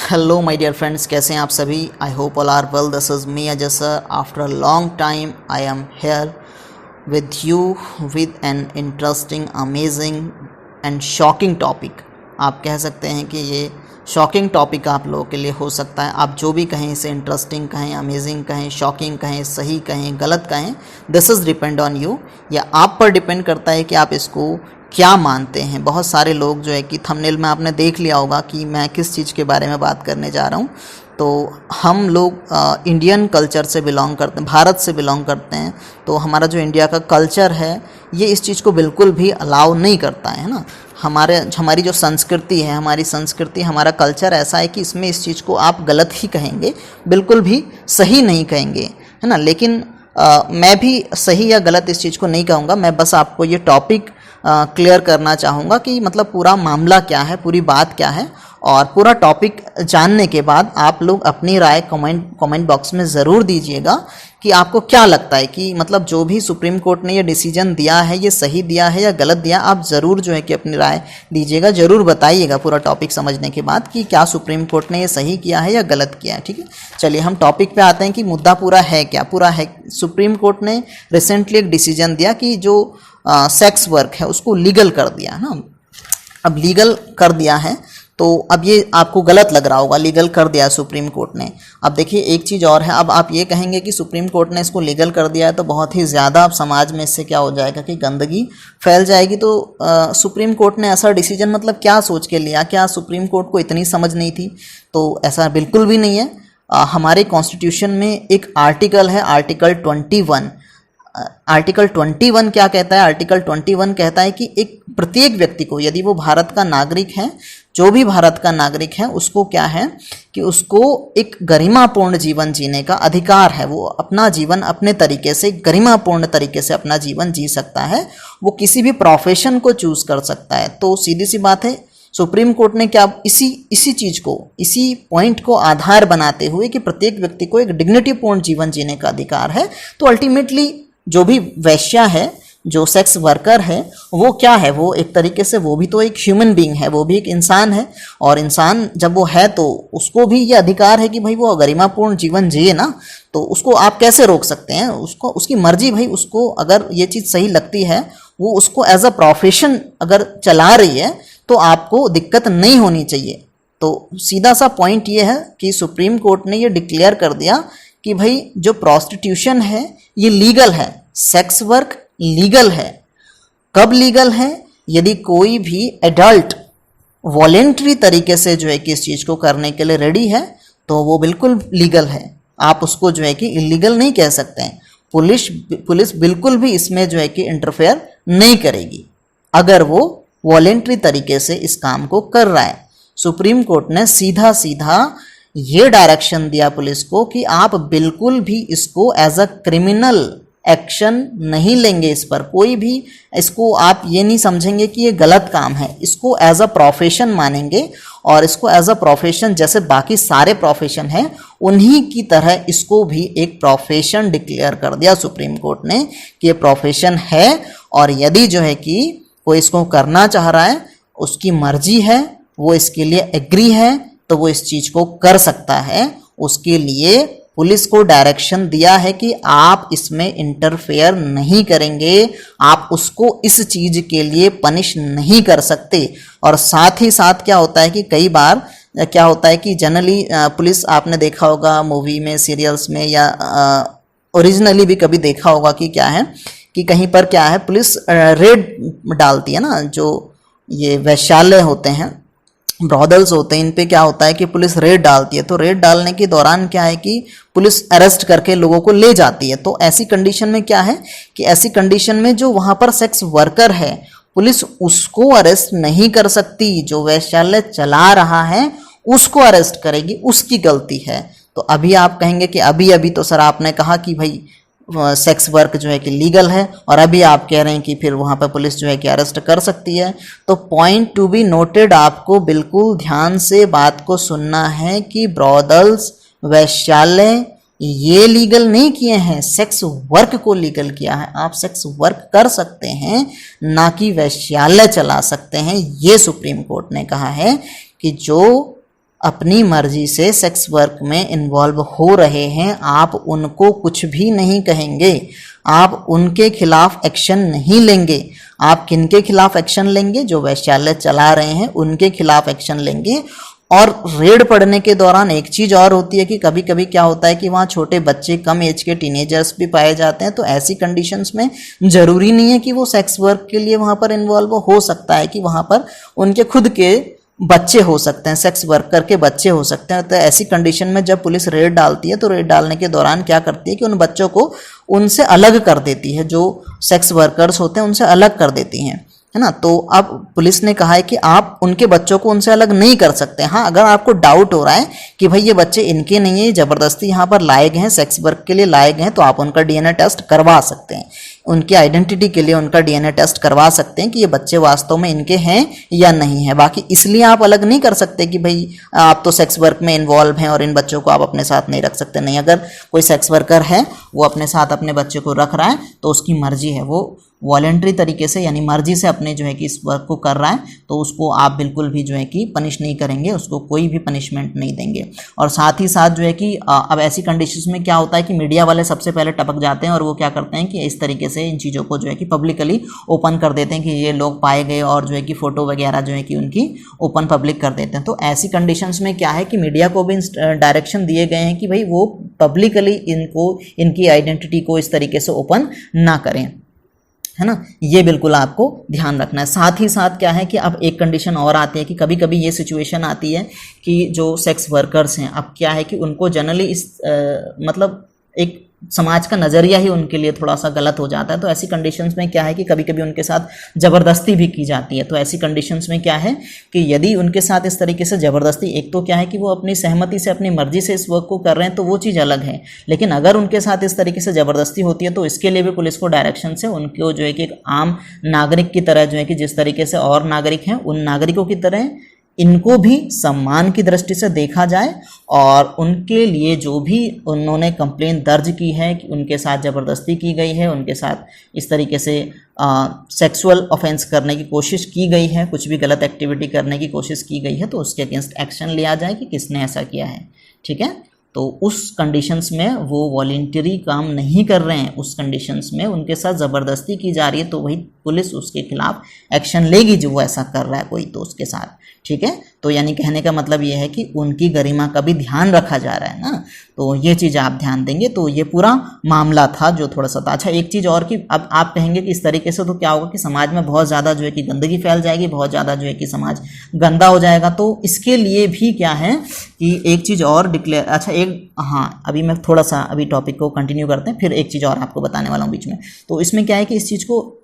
Hello my dear friends, कैसे हैं आप सभी। I hope all are well. This is me Ajay sir. After a long time I am here with you with an interesting, amazing and shocking topic. आप कह सकते हैं कि ये शॉकिंग टॉपिक आप लोगों के लिए हो सकता है। आप जो भी कहें, इसे इंटरेस्टिंग कहें, अमेजिंग कहें, शॉकिंग कहें, सही कहें, गलत कहें, this is depend on you. या आप पर डिपेंड करता है कि आप इसको क्या मानते हैं। बहुत सारे लोग जो है कि थंबनेल में आपने देख लिया होगा कि मैं किस चीज़ के बारे में बात करने जा रहा हूँ। तो हम लोग इंडियन कल्चर से बिलोंग करते हैं, भारत से बिलोंग करते हैं। तो हमारा जो इंडिया का कल्चर है ये इस चीज़ को बिल्कुल भी अलाउ नहीं करता है ना। हमारी जो संस्कृति है, हमारी संस्कृति, हमारा कल्चर ऐसा है कि इसमें इस चीज़ को आप गलत ही कहेंगे, बिल्कुल भी सही नहीं कहेंगे, है ना। लेकिन मैं भी सही या गलत इस चीज़ को नहीं कहूँगा। मैं बस आपको ये टॉपिक क्लियर करना चाहूँगा कि मतलब पूरा मामला क्या है, पूरी बात क्या है। और पूरा टॉपिक जानने के बाद आप लोग अपनी राय कमेंट बॉक्स में ज़रूर दीजिएगा कि आपको क्या लगता है कि मतलब जो भी सुप्रीम कोर्ट ने ये डिसीजन दिया है ये सही दिया है या गलत दिया। आप ज़रूर जो है कि अपनी राय दीजिएगा, ज़रूर बताइएगा पूरा टॉपिक समझने के बाद कि क्या सुप्रीम कोर्ट ने ये सही किया है या गलत किया है। ठीक है, चलिए हम टॉपिक पे आते हैं कि मुद्दा पूरा है क्या। पूरा है, सुप्रीम कोर्ट ने रिसेंटली एक डिसीजन दिया कि जो सेक्स वर्क है उसको लीगल कर दिया है ना। अब लीगल कर दिया है तो अब ये आपको गलत लग रहा होगा, लीगल कर दिया सुप्रीम कोर्ट ने। अब देखिए एक चीज़ और है, अब आप ये कहेंगे कि सुप्रीम कोर्ट ने इसको लीगल कर दिया है तो बहुत ही ज़्यादा अब समाज में इससे क्या हो जाएगा कि गंदगी फैल जाएगी। तो सुप्रीम कोर्ट ने ऐसा डिसीजन मतलब क्या सोच के लिया, क्या सुप्रीम कोर्ट को इतनी समझ नहीं थी? तो ऐसा बिल्कुल भी नहीं है। हमारे कॉन्स्टिट्यूशन में एक आर्टिकल है, आर्टिकल 21। आर्टिकल 21 क्या कहता है? आर्टिकल 21 कहता है कि एक प्रत्येक व्यक्ति को, यदि वो भारत का नागरिक है, जो भी भारत का नागरिक है, उसको क्या है कि उसको एक गरिमापूर्ण जीवन जीने का अधिकार है। वो अपना जीवन अपने तरीके से, गरिमापूर्ण तरीके से अपना जीवन जी सकता है। वो किसी भी प्रोफेशन को चूज कर सकता है। तो सीधी सी बात है, सुप्रीम कोर्ट ने क्या इसी चीज़ को, इसी पॉइंट को आधार बनाते हुए कि प्रत्येक व्यक्ति को एक डिग्निटीपूर्ण जीवन जीने का अधिकार है, तो अल्टीमेटली जो भी वैश्या है, जो सेक्स वर्कर है, वो क्या है? वो एक तरीके से वो भी तो एक ह्यूमन बीइंग है, वो भी एक इंसान है। और इंसान जब वो है तो उसको भी ये अधिकार है कि भाई वो गरिमापूर्ण जीवन जिए ना। तो उसको आप कैसे रोक सकते हैं? उसको, उसकी मर्जी भाई। उसको अगर ये चीज़ सही लगती है, वो उसको एज अ प्रोफेशन अगर चला रही है तो आपको दिक्कत नहीं होनी चाहिए। तो सीधा सा पॉइंट ये है कि सुप्रीम कोर्ट ने ये डिक्लेयर कर दिया कि भाई जो प्रोस्टिट्यूशन है ये लीगल है, सेक्स वर्क लीगल है। कब लीगल है? यदि कोई भी एडल्ट वॉलेंट्री तरीके से जो है कि इस चीज़ को करने के लिए रेडी है तो वो बिल्कुल लीगल है। आप उसको जो है कि इलीगल नहीं कह सकते हैं। पुलिस बिल्कुल भी इसमें जो है कि इंटरफेयर नहीं करेगी अगर वो वॉलेंट्री तरीके से इस काम को कर रहा है। सुप्रीम कोर्ट ने सीधा सीधा ये डायरेक्शन दिया पुलिस को कि आप बिल्कुल भी इसको एज अ क्रिमिनल एक्शन नहीं लेंगे। इस पर कोई भी, इसको आप ये नहीं समझेंगे कि ये गलत काम है, इसको एज अ प्रोफेशन मानेंगे। और इसको एज अ प्रोफेशन, जैसे बाकी सारे प्रोफेशन हैं उन्हीं की तरह इसको भी एक प्रोफेशन डिक्लेयर कर दिया सुप्रीम कोर्ट ने कि ये प्रोफेशन है। और यदि जो है कि कोई इसको करना चाह रहा है, उसकी मर्जी है, वो इसके लिए एग्री है, तो वो इस चीज़ को कर सकता है। उसके लिए पुलिस को डायरेक्शन दिया है कि आप इसमें इंटरफेयर नहीं करेंगे, आप उसको इस चीज़ के लिए पनिश नहीं कर सकते। और साथ ही साथ क्या होता है कि कई बार क्या होता है कि जनरली पुलिस, आपने देखा होगा मूवी में, सीरियल्स में, या ओरिजिनली भी कभी देखा होगा कि क्या है कि कहीं पर क्या है, पुलिस रेड डालती है ना। जो ये वैश्यालय होते हैं, ब्रॉदल्स होते हैं, इन पे क्या होता है कि पुलिस रेड डालती है। तो रेड डालने के दौरान क्या है कि पुलिस अरेस्ट करके लोगों को ले जाती है। तो ऐसी कंडीशन में क्या है कि ऐसी कंडीशन में जो वहाँ पर सेक्स वर्कर है, पुलिस उसको अरेस्ट नहीं कर सकती। जो वैश्यालय चला रहा है उसको अरेस्ट करेगी, उसकी गलती है। तो अभी आप कहेंगे कि अभी तो सर आपने कहा कि भाई सेक्स वर्क जो है कि लीगल है, और अभी आप कह रहे हैं कि फिर वहाँ पर पुलिस जो है कि अरेस्ट कर सकती है। तो पॉइंट टू बी नोटेड, आपको बिल्कुल ध्यान से बात को सुनना है कि ब्रॉदल्स, वैश्यालय ये लीगल नहीं किए हैं, सेक्स वर्क को लीगल किया है। आप सेक्स वर्क कर सकते हैं, ना कि वैश्यालय चला सकते हैं। ये सुप्रीम कोर्ट ने कहा है कि जो अपनी मर्जी से सेक्स वर्क में इन्वॉल्व हो रहे हैं, आप उनको कुछ भी नहीं कहेंगे, आप उनके खिलाफ एक्शन नहीं लेंगे। आप किनके खिलाफ एक्शन लेंगे? जो वैश्यालय चला रहे हैं उनके खिलाफ एक्शन लेंगे। और रेड पड़ने के दौरान एक चीज़ और होती है कि कभी कभी क्या होता है कि वहाँ छोटे बच्चे, कम एज के टीनेजर्स भी पाए जाते हैं। तो ऐसी कंडीशंस में ज़रूरी नहीं है कि वो सेक्स वर्क के लिए वहाँ पर इन्वॉल्व हो सकता है कि वहाँ पर उनके खुद के बच्चे हो सकते हैं, सेक्स वर्कर के बच्चे हो सकते हैं। तो ऐसी कंडीशन में जब पुलिस रेड डालती है तो रेड डालने के दौरान क्या करती है कि उन बच्चों को उनसे अलग कर देती है, जो सेक्स वर्कर्स होते हैं उनसे अलग कर देती हैं, है ना। तो अब पुलिस ने कहा है कि आप उनके बच्चों को उनसे अलग नहीं कर सकते। हाँ, अगर आपको डाउट हो रहा है कि भाई ये बच्चे इनके नहीं है, ज़बरदस्ती यहाँ पर लाए गए हैं, सेक्स वर्क के लिए लाए गए हैं, तो आप उनका डीएनए टेस्ट करवा सकते हैं। उनकी आइडेंटिटी के लिए उनका डीएनए टेस्ट करवा सकते हैं कि ये बच्चे वास्तव में इनके हैं या नहीं है। बाकी इसलिए आप अलग नहीं कर सकते कि भाई आप तो सेक्स वर्क में इन्वॉल्व हैं और इन बच्चों को आप अपने साथ नहीं रख सकते। नहीं, अगर कोई सेक्स वर्कर है वो अपने साथ अपने बच्चे को रख रहा है तो उसकी मर्जी है, वो वॉलेंट्री तरीके से यानी मर्जी से अपने जो है कि इस वर्क को कर रहा है, तो उसको आप बिल्कुल भी जो है कि पनिश नहीं करेंगे, उसको कोई भी पनिशमेंट नहीं देंगे। और साथ ही साथ जो है कि अब ऐसी कंडीशंस में क्या होता है कि मीडिया वाले सबसे पहले टपक जाते हैं और वो क्या करते हैं कि इस तरीके से इन चीज़ों को जो है कि पब्लिकली ओपन कर देते हैं कि ये लोग पाए गए, और जो है कि फ़ोटो वगैरह जो है कि उनकी ओपन पब्लिक कर देते हैं। तो ऐसी कंडीशंस में क्या है कि मीडिया को भी डायरेक्शन दिए गए हैं कि भाई वो पब्लिकली इनको, इनकी आइडेंटिटी को इस तरीके से ओपन ना करें, है ना। ये बिल्कुल आपको ध्यान रखना है। साथ ही साथ क्या है कि अब एक कंडीशन और आती है कि कभी कभी ये सिचुएशन आती है कि जो सेक्स वर्कर्स हैं, अब क्या है कि उनको जनरली इस मतलब एक समाज का नज़रिया ही उनके लिए थोड़ा सा गलत हो जाता है। तो ऐसी कंडीशंस में क्या है कि कभी कभी उनके साथ ज़बरदस्ती भी की जाती है। तो ऐसी कंडीशंस में क्या है कि यदि उनके साथ इस तरीके से ज़बरदस्ती, एक तो क्या है कि वो अपनी सहमति से, अपनी मर्जी से इस वर्क को कर रहे हैं तो वो चीज़ अलग है, लेकिन अगर उनके साथ इस तरीके से ज़बरदस्ती होती है तो इसके लिए भी पुलिस को डायरेक्शन से उनको जो है कि एक आम नागरिक की तरह जो है कि जिस तरीके से और नागरिक हैं उन नागरिकों की तरह इनको भी सम्मान की दृष्टि से देखा जाए, और उनके लिए जो भी उन्होंने कंप्लेंट दर्ज की है कि उनके साथ ज़बरदस्ती की गई है, उनके साथ इस तरीके से सेक्सुअल ऑफेंस करने की कोशिश की गई है, कुछ भी गलत एक्टिविटी करने की कोशिश की गई है, तो उसके अगेंस्ट एक्शन लिया जाए कि किसने ऐसा किया है। ठीक है, तो उस कंडीशंस में वो वॉलेंटरी काम नहीं कर रहे हैं, उस कंडीशंस में उनके साथ ज़बरदस्ती की जा रही है, तो वही पुलिस उसके खिलाफ एक्शन लेगी जो वो ऐसा कर रहा है कोई तो उसके साथ। ठीक है, तो यानी कहने का मतलब ये है कि उनकी गरिमा का भी ध्यान रखा जा रहा है ना, तो ये चीज़ आप ध्यान देंगे। तो ये पूरा मामला था जो थोड़ा सा था। अच्छा, एक चीज़ और कि अब आप कहेंगे कि इस तरीके से तो क्या होगा कि समाज में बहुत ज़्यादा जो है कि गंदगी फैल जाएगी, बहुत ज़्यादा जो है कि समाज गंदा हो जाएगा। तो इसके लिए भी क्या है कि एक चीज़ और डिक्लेयर, अच्छा एक, हाँ अभी मैं थोड़ा सा अभी टॉपिक को कंटिन्यू करते हैं, फिर एक चीज़ और आपको बताने वाला हूँ बीच में। तो इसमें क्या है कि इस चीज़ को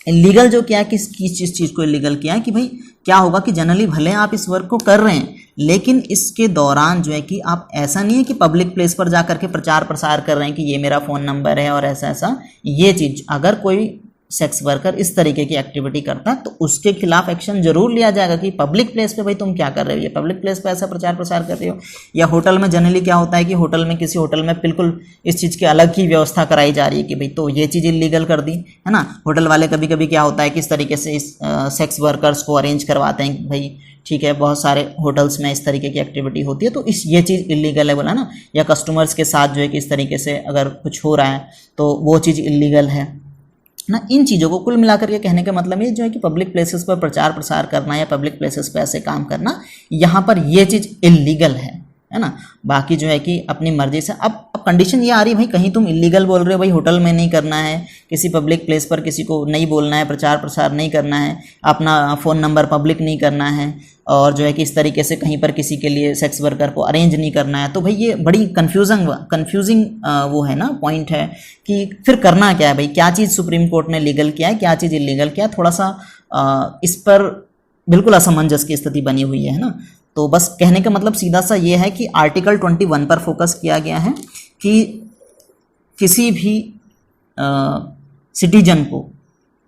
इलीगल जो क्या है कि किस चीज़ को इलीगल किया है कि भाई क्या होगा कि जनरली भले आप इस वर्क को कर रहे हैं, लेकिन इसके दौरान जो है कि आप, ऐसा नहीं है कि पब्लिक प्लेस पर जा करके प्रचार प्रसार कर रहे हैं कि ये मेरा फ़ोन नंबर है और ऐसा ऐसा, ये चीज़ अगर कोई सेक्स वर्कर इस तरीके की एक्टिविटी करता है तो उसके खिलाफ एक्शन जरूर लिया जाएगा कि पब्लिक प्लेस पे भाई तुम क्या कर रहे हो, ये पब्लिक प्लेस पे ऐसा प्रचार प्रसार कर रहे हो। या होटल में जनरली क्या होता है कि होटल में, किसी होटल में बिल्कुल इस चीज़ की अलग ही व्यवस्था कराई जा रही है कि भाई तो ये चीज़ इलीगल कर दी, है ना। होटल वाले कभी कभी क्या होता है कि इस तरीके से इस सेक्स वर्कर्स को अरेंज करवाते हैं कि भाई ठीक है, बहुत सारे होटल्स में इस तरीके की एक्टिविटी होती है तो ये चीज़ इलीगल है बोला ना। या कस्टमर्स के साथ जो है कि इस तरीके से अगर कुछ हो रहा है तो वो चीज़ इलीगल है ना। इन चीज़ों को कुल मिलाकर के कहने का मतलब ये जो है कि पब्लिक प्लेसेस पर प्रचार प्रसार करना या पब्लिक प्लेसेस पर ऐसे काम करना, यहाँ पर ये चीज़ इलीगल है ना। बाकी जो है कि अपनी मर्जी से, अब कंडीशन ये आ रही है भाई कहीं तुम इलीगल बोल रहे हो, भाई होटल में नहीं करना है, किसी पब्लिक प्लेस पर किसी को नहीं बोलना है, प्रचार प्रसार नहीं करना है, अपना फ़ोन नंबर पब्लिक नहीं करना है, और जो है कि इस तरीके से कहीं पर किसी के लिए सेक्स वर्कर को अरेंज नहीं करना है, तो भाई ये बड़ी कन्फ्यूजिंग वो है ना पॉइंट है कि फिर करना क्या है भाई, क्या चीज़ सुप्रीम कोर्ट ने लीगल किया है, क्या चीज़ इलीगल किया है, थोड़ा सा इस पर बिल्कुल असमंजस की स्थिति बनी हुई है ना। तो बस कहने का मतलब सीधा सा ये है कि आर्टिकल 21 पर फोकस किया गया है कि किसी भी सिटीजन को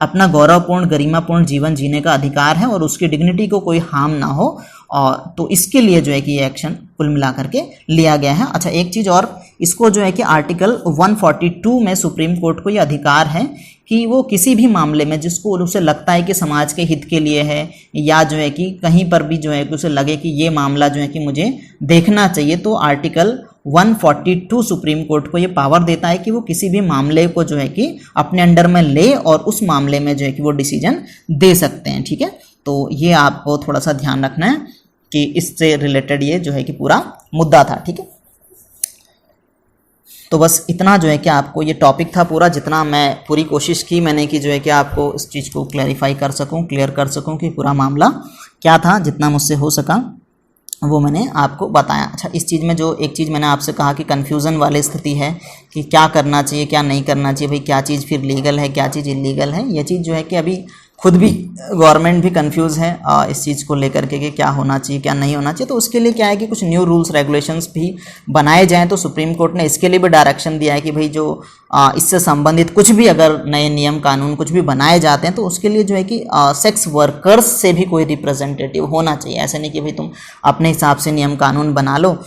अपना गौरवपूर्ण गरिमापूर्ण जीवन जीने का अधिकार है और उसकी डिग्निटी को कोई हार्म ना हो, और तो इसके लिए जो है कि ये एक्शन कुल मिला करके लिया गया है। अच्छा, एक चीज़ और, इसको जो है कि आर्टिकल 142 में सुप्रीम कोर्ट को ये अधिकार है कि वो किसी भी मामले में जिसको उसे लगता है कि समाज के हित के लिए है, या जो है कि कहीं पर भी जो है कि उसे लगे कि ये मामला जो है कि मुझे देखना चाहिए, तो आर्टिकल 142 सुप्रीम कोर्ट को ये पावर देता है कि वो किसी भी मामले को जो है कि अपने अंडर में ले और उस मामले में जो है कि वो डिसीजन दे सकते हैं। ठीक है, तो ये आपको थोड़ा सा ध्यान रखना है कि इससे रिलेटेड ये जो है कि पूरा मुद्दा था। ठीक है, तो बस इतना जो है कि आपको ये टॉपिक था पूरा, जितना मैं पूरी कोशिश की मैंने कि जो है कि आपको इस चीज़ को क्लैरिफाई कर सकूं, क्लियर कर सकूं कि पूरा मामला क्या था, जितना मुझसे हो सका वो मैंने आपको बताया। अच्छा, इस चीज़ में जो एक चीज़ मैंने आपसे कहा कि कन्फ्यूज़न वाली स्थिति है कि क्या करना चाहिए क्या नहीं करना चाहिए, भाई क्या चीज़ फिर लीगल है क्या चीज़ इलीगल है, ये चीज़ जो है कि अभी खुद भी गवर्नमेंट भी कंफ्यूज है इस चीज़ को लेकर के कि क्या होना चाहिए क्या नहीं होना चाहिए। तो उसके लिए क्या है कि कुछ न्यू रूल्स रेगुलेशंस भी बनाए जाएं। तो सुप्रीम कोर्ट ने इसके लिए भी डायरेक्शन दिया है कि भाई जो इससे संबंधित कुछ भी अगर नए नियम कानून कुछ भी बनाए जाते हैं तो उसके लिए जो है कि सेक्स वर्कर्स से भी कोई रिप्रेजेंटेटिव होना चाहिए। ऐसा नहीं कि भाई तुम अपने हिसाब से नियम कानून बना लो,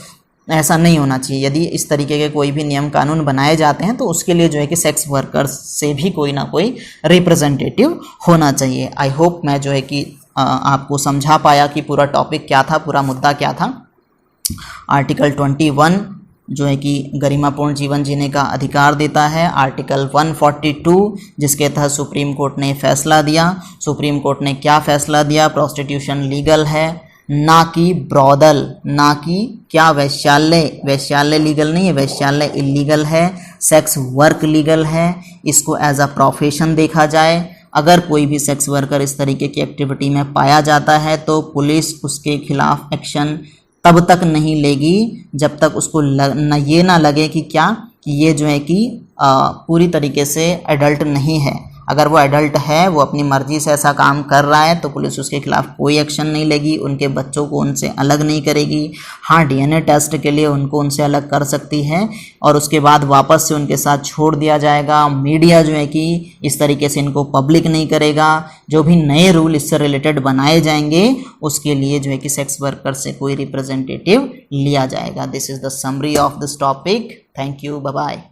ऐसा नहीं होना चाहिए। यदि इस तरीके के कोई भी नियम कानून बनाए जाते हैं तो उसके लिए जो है कि सेक्स वर्कर्स से भी कोई ना कोई रिप्रेजेंटेटिव होना चाहिए। आई होप मैं जो है कि आपको समझा पाया कि पूरा टॉपिक क्या था, पूरा मुद्दा क्या था। आर्टिकल 21 जो है कि गरिमापूर्ण जीवन जीने का अधिकार देता है। आर्टिकल 142 जिसके तहत सुप्रीम कोर्ट ने फैसला दिया। सुप्रीम कोर्ट ने क्या फैसला दिया, प्रोस्टिट्यूशन लीगल है ना कि ब्रॉदल, ना कि क्या वैश्यालय, वैश्यालय लीगल नहीं है, वैश्यालय इलीगल है। सेक्स वर्क लीगल है, इसको एज अ प्रोफेशन देखा जाए। अगर कोई भी सेक्स वर्कर इस तरीके की एक्टिविटी में पाया जाता है तो पुलिस उसके खिलाफ एक्शन तब तक नहीं लेगी जब तक उसको ये ना लगे कि क्या कि ये जो है कि पूरी तरीके से एडल्ट नहीं है। अगर वो एडल्ट है, वो अपनी मर्जी से ऐसा काम कर रहा है तो पुलिस उसके खिलाफ कोई एक्शन नहीं लेगी, उनके बच्चों को उनसे अलग नहीं करेगी। हाँ, डीएनए टेस्ट के लिए उनको उनसे अलग कर सकती है और उसके बाद वापस से उनके साथ छोड़ दिया जाएगा। मीडिया जो है कि इस तरीके से इनको पब्लिक नहीं करेगा। जो भी नए रूल इससे रिलेटेड बनाए जाएंगे उसके लिए जो है कि सेक्स वर्कर से कोई रिप्रेजेंटेटिव लिया जाएगा। This is the summary of this topic. Thank you, bye bye.